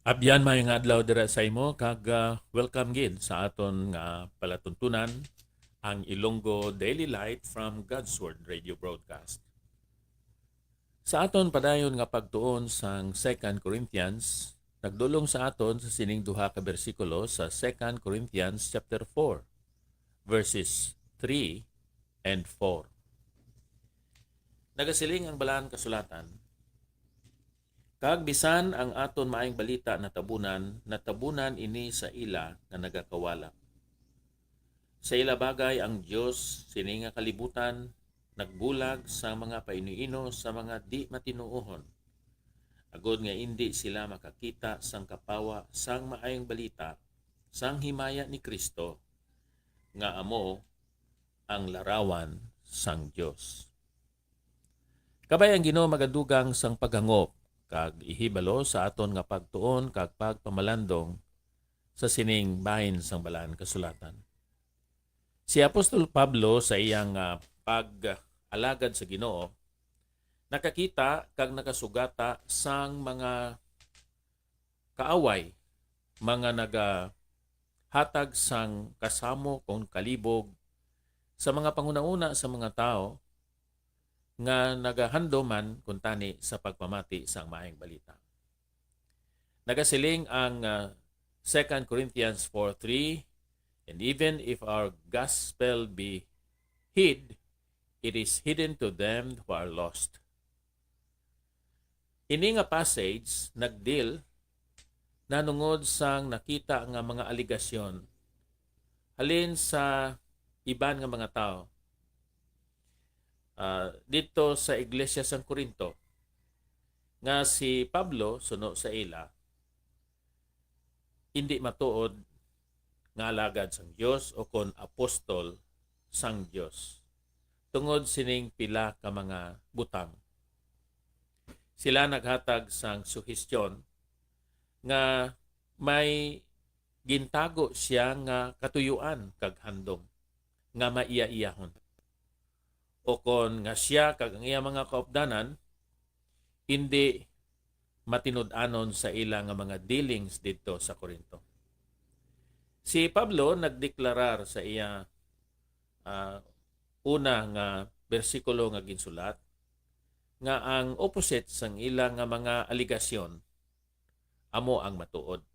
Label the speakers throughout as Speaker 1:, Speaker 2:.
Speaker 1: Abyan may nga adlaw dira sa imo kag welcome gid sa aton nga palatuntunan ang Ilonggo Daily Light from God's Word Radio Broadcast. Sa aton padayon nga pagtuon sang 2 Corinthians, nagdulong sa aton sa sining duha ka bersikulo sa 2 Corinthians chapter 4 verses 3 and 4. Nagasiling ang balaan kasulatan, kag bisan ang aton maayong balita natabunan ini sa ila nga nagakawala. Sa ila bagay ang Dios sini nga kalibutan nagbulag sa mga painuino sa mga di matinuohon. Agod nga indi sila makakita sang kapawa sang maayong balita sang himaya ni Kristo nga amo ang larawan sang Dios. Kabay ang Ginoo magadugang sang paghangop kag ihibalo sa aton nga pagtuon kag pagpamalandong sa sining bahin sang balaan kasulatan. Si Apostol Pablo sa iyang pag-alagad sa Ginoo nakakita kag nakasugata sang mga kaaway, mga nagahatag sang kasamo kung kalibog sa mga pangunauna sa mga tao nga nagahandoman kuntani sa pagpamati sa maayong balita. Nagasiling ang 2 Corinthians 4:3, and even if our gospel be hid, it is hidden to them who are lost. Ini nga passage nagdeal nanungod sang nakita nga mga aligasyon halin sa iban nga mga tao dito sa Iglesia San Corinto nga si Pablo suno sa ila hindi matuod nga alagad sang Dios o kon apostol sang Dios tungod sining pila ka mga butang. Sila naghatag sang suhestyon nga may gintago siya nga katuyuan kag handom nga maiya-iyahon, o kon nga siya kag ang iya mga kaupdanan hindi matinud-anon sa ila nga mga dealings dito sa Corinto. Si Pablo nagdeklarar sa iya una nga bersikulo nga ginsulat nga ang opposite sang ila nga mga aligasyon amo ang matuod.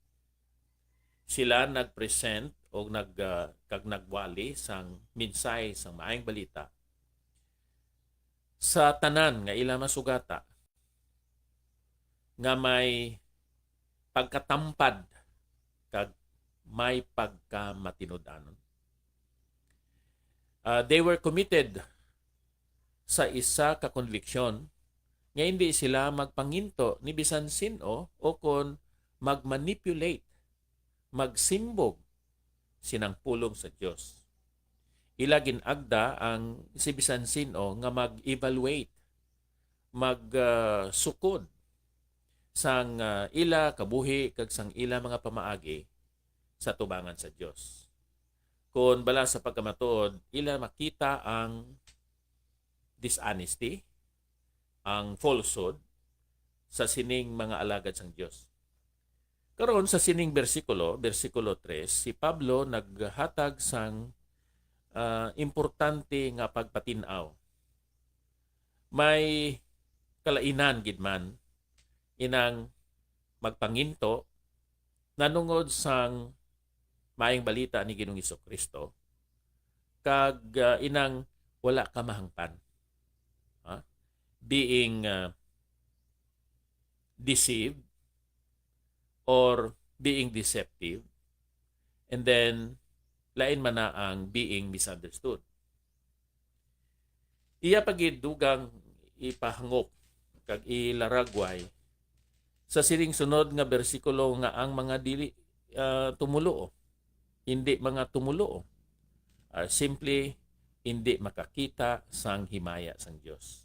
Speaker 1: Sila nagpresent o kag nagwali sang mensahe sang maayong balita sa tanan nga ila masugata nga may pagkatampad kag may pagkamatinud-anon. They were committed sa isa ka konviksyon nga hindi sila magpanginto ni bisan sino o kon magmanipulate, magsimbog sinang pulong sa Dios. Ila ginagda ang si bisan sino nga mag-evaluate, magsukod sang ila kabuhi kag sang ila mga pamaagi sa tubangan sa Dios. Kung bala sa pagkamatuod, ila makita ang dishonesty, ang falsehood sa sining mga alagad sang Dios. Karon sa sining bersikulo 3, si Pablo naghatag sang importante nga pagpatinaw. May kalainan gid man inang magpanginto nanungod sang maayong balita ni Ginoong Hesukristo kag inang wala ka mahangpan. Being deceived or being deceptive, and then lain man na ang being misunderstood. Iya pagid dugang ipahangop kag ilaragway sa sining sunod nga bersikulo nga ang mga dili tumulo, hindi mga tumulo, are simply hindi makakita sang himaya sang Dios.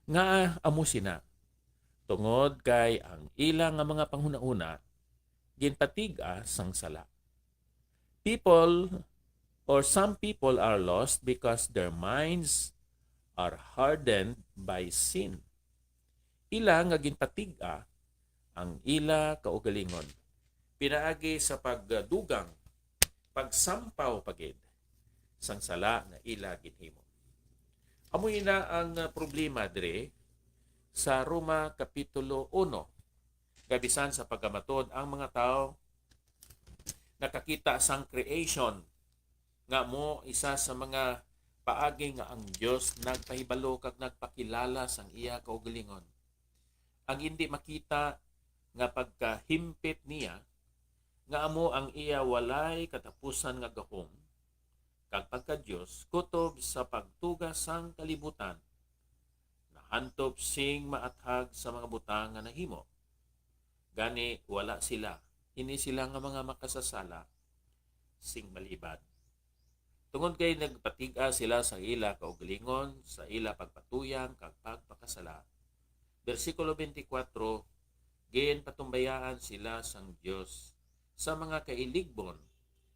Speaker 1: Nga amo sina tungod kay ang ilang nga mga panghuna-una ginpatiga sang sala. Some people are lost because their minds are hardened by sin. Ila nga ginpatiga ang ila kaugalingon pinaagi sa pagdugang pagsampaw pagid sang sala nga ila ginhimo. Amoy na ang problema dire sa Roma Kapitulo 1. Gabisan sa pagkamatod ang mga tao nakakita sang creation nga mo isa sa mga paagi nga ang Dios nagpahibalo kag nagpakilala sang iya kaugalingon. Ang hindi makita nga pagkahimpit niya nga amo ang iya walay katapusan nga gahom kag pagka Dios kutob sa pagtugas sang kalibutan nahantop sing maathag sa mga butang nga nahimo. Gani wala sila, hindi sila nga mga makasasala sing malibad. Tungod kay nagpatiga sila sa ila kaugalingon, sa ila pagpatuyang kag pagpakasala. Versikulo 24, gin patumbayaan sila sang Dios sa mga kailigbon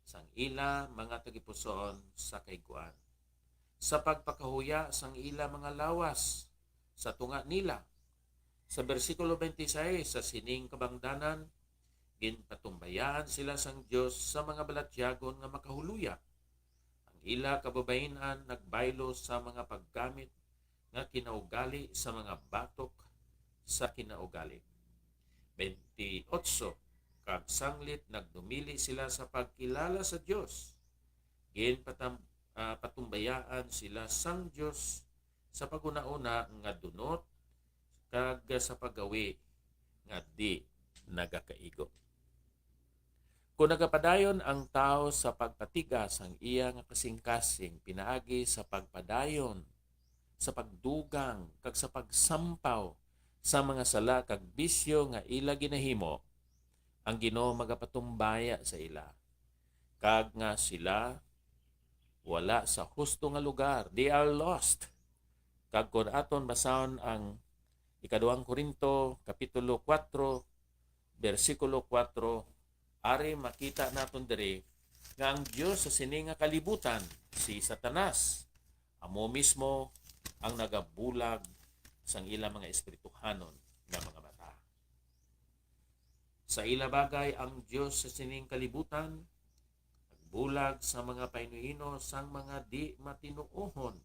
Speaker 1: sang ila mga tagipusoon sa kaiguan. Sa pagpakahuya sang ila mga lawas sa tunga nila. Sa versikulo 26 sa sining kabangdanan, ginpatumbayaan sila sang Dios sa mga balatyagon nga makahuluya. Ang ila kababainan nagbaylo sa mga paggamit nga kinaugali sa mga batok sa kinaugali. 28 kag sanglit nagdumili sila sa pagkilala sa Dios. Patumbayaan sila sang Dios sa paguna-una nga dunot kag sa paggawi nga di nagakaigo. Kung nagapadayon ang tao sa pagpatiga sang iya nga kasing-kasing pinaagi sa pagpadayon, sa pagdugang kag sa pagsampaw sa mga sala kag bisyo nga ila ginahimo, ang Ginoo magapatumbaya sa ila. Kag nga sila wala sa husto nga lugar. They are lost. Kag kung aton basahon ang 2 Korinto Kapitulo 4, versikulo 4, ari makita naton diri nga ang Dios sa sini nga kalibutan, si Satanas, amo mismo ang nagabulag sang ila mga espirituhanon nga mga mata. Sa ila bagay ang Dios sa sining kalibutan nagbulag sa mga painuino sang mga di matinuohon.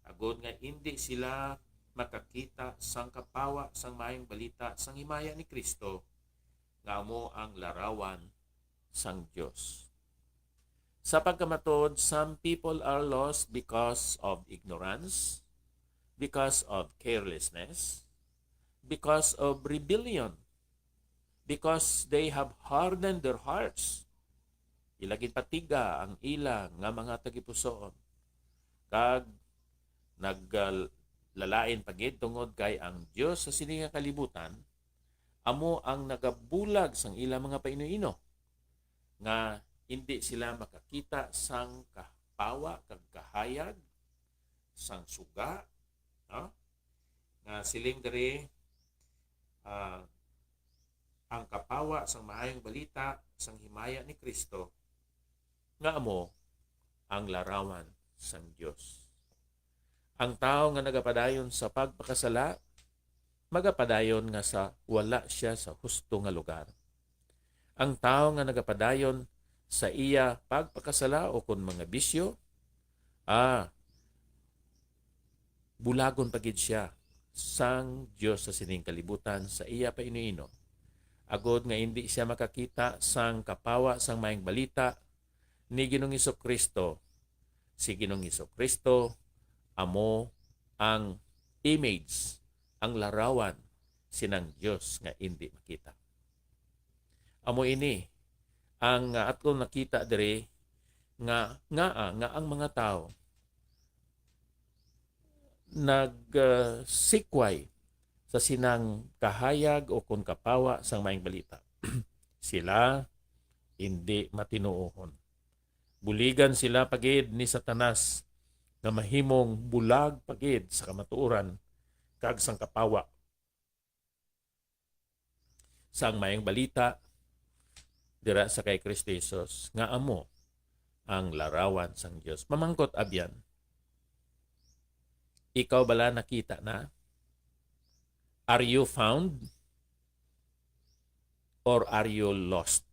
Speaker 1: Agod nga hindi sila makakita sang kapawa sang maayong balita sang himaya ni Kristo nga amo ang larawan sang Dios. Sa pagkamatod, some people are lost because of ignorance, because of carelessness, because of rebellion, because they have hardened their hearts. Ilagin patiga ang ila nga mga tagipusoon. Kag naglalain pagid tungod kay ang Dios sa sining nga kalibutan amo ang nagabulag sang ila mga painuino nga hindi sila makakita sang kapawa kag kahayag sang suga, no? Nga siling diri ang kapawa sang maayong balita sang himaya ni Kristo nga amo ang larawan sang Dios. Ang tao nga nagapadayon sa pagpakasala magapadayon nga sa wala siya sa husto nga lugar. Ang tao nga nagapadayon sa iya pagpakasala o kun mga bisyo, bulagon pagid siya sang Dios sa sining kalibutan sa iya painuino. Agod nga hindi siya makakita sang kapawa sang maayong balita ni Ginoong Hesukristo. Si Ginoong Hesukristo amo ang image, ang larawan sinang Dios nga hindi makita. Amo ini ang aton nakita diri nga ang mga tao nagsikway sa sinang kahayag o kung kapawa sang maayong balita. Sila hindi matinuohon. Buligan sila pagid ni Satanas nga mahimong bulag pagid sa kamatuoran kag sang kapawa sang maayong balita dira sa kay Kristo Jesus nga amo ang larawan sang Dios. Mamangkot abyan, ikaw bala nakita na? Are you found? or are you lost?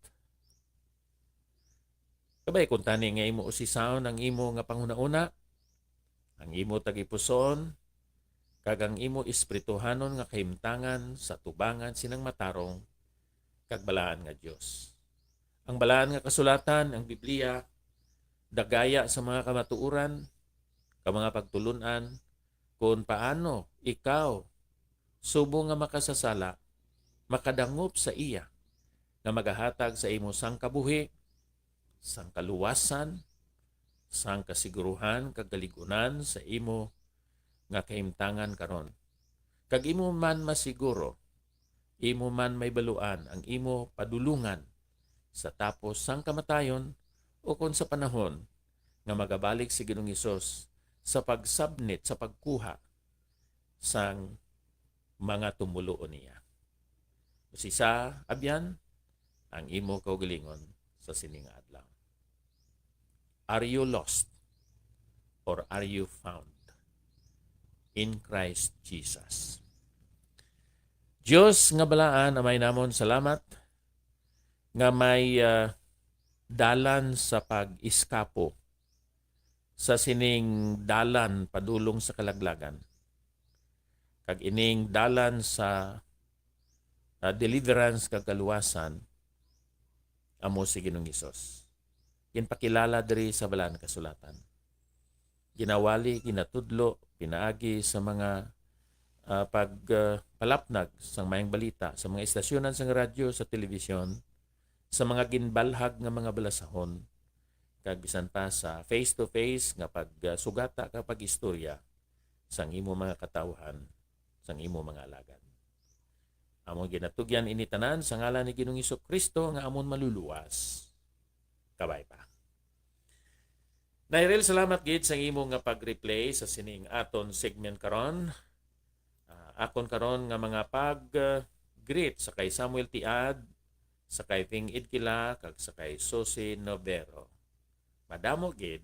Speaker 1: Kabay kung tani nga imo usisaon ang imo nga panghuna-una, ang imo tagipuson, kag ang imo espirituhanon nga kahimtangan sa tubangan sinang matarong kag balaan nga Dios. Ang balaan nga kasulatan, ang Biblia, dagaya sa mga kamatuuran, ka mga pagtulunan, kung paano ikaw, subo nga makasasala, makadangop sa iya, nga magahatag sa imo sang kabuhi, sang kaluwasan, sang kasiguruhan, kagaligunan sa imo nga kahimtangan karon. Kag imo man masiguro, imo man may baluan ang imo padulungan sa tapos sang kamatayon o kung sa panahon nga magabalik si Ginoong Hesus sa pagsabnit, sa pagkuha sang mga tumuloon niya. Usisa, abyan, ang imo kaugalingon sa sining adlaw. Are you lost or are you found in Christ Jesus? Diyos nga balaan, amay namon salamat nga may dalan sa pag-iskapo sa sining dalan padulong sa kalaglagan. Kag ining dalan sa deliverance kag kaluwasan amo si Ginoong Hesus. Ginpakilala diri sa balaan kasulatan. Ginawali, ginatudlo, pinaagi sa mga pagpalapnag sa mayang balita, sa mga istasyonan sa radyo, sa telebisyon, sa mga ginbalhag nga mga balasahon, kag bisan pa sa face-to-face nga pagsugata kapag istorya sang imo mga katawhan, sang imo mga alagad. Amon ginatugyan ini tanan sa ngalan ni Ginoong Hesukristo nga amon maluluwas. Kabay pa. Nairel, salamat gid sa imo nga pag-replay sa sining aton segment karon. Akon karon nga mga pag-greet sa kay Samuel Tiad, sa kay Ting Idkila, kag sa kay Susi Novero. Madamo gid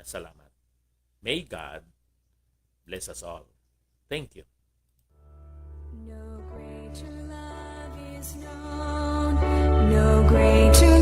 Speaker 1: nga salamat. May God bless us all. Thank you.
Speaker 2: No greater love is known, no greater